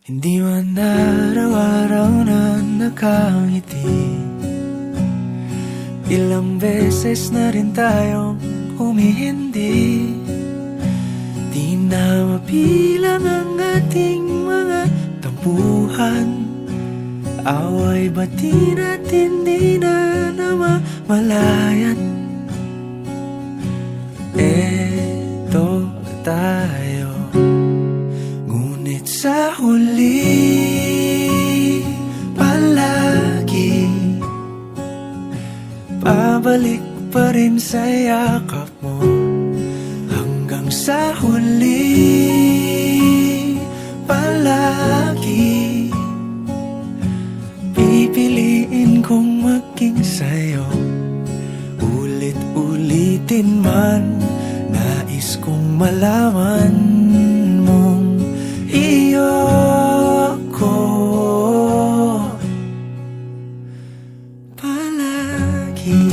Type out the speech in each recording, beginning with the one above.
Hindi man araw-araw na nakangiti. Ilang beses na rin tayong humihindi. Di na mabilang ang ating mga tampuhan. Away bati natin di na namamalayan. Eto tayo, ngunit sa huli palagi pabalik pa rin sa yakap mo. Hanggang sa huli palagi pipiliin kong maging sa'yo. Ulit-ulitin man, nais kong malaman mong iyo ako palagi.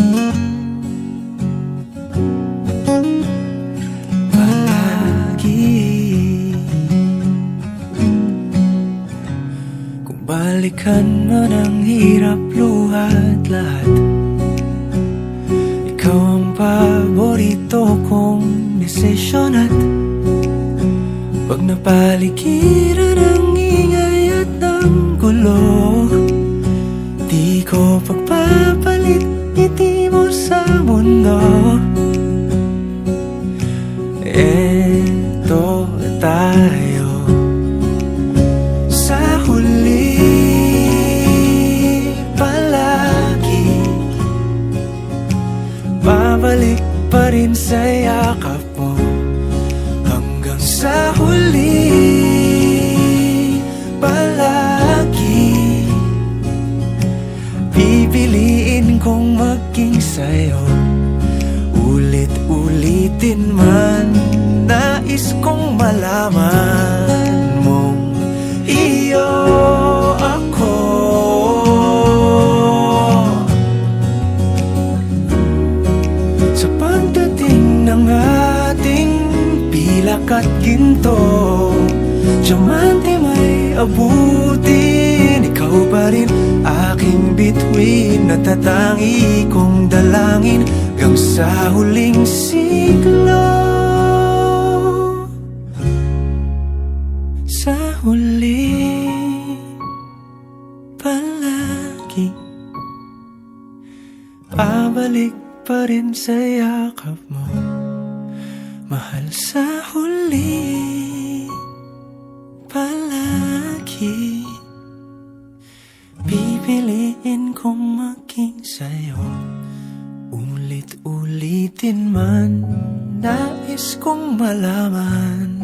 Kung balikan man ang hirap, luhat lahat, ikaw ang paborito kong desisyon. At pag napaligiran ang ingay at ng gulo, di ko pagpapalit ngiti mo sa mundo. Eto tayo, sa huli palagi babalik pa rin sa yakap mo. Hanggang sa huli palagi pipiliin kong maging sa'yo. Ulit-ulitin man, nais kong malaman mong iyo ako. Sa pagdating ng ating pilak at ginto, diamante may abutin, ikaw pa rin aking bituin. Natatangi kong dalangin hanggang sa huling siglo. Sa huli palagi pabalik pa rin sa yakap mo, mahal. Sa huli palagi pipiliin kong maging sa'yo. Ulit-ulitin man, nais kong malaman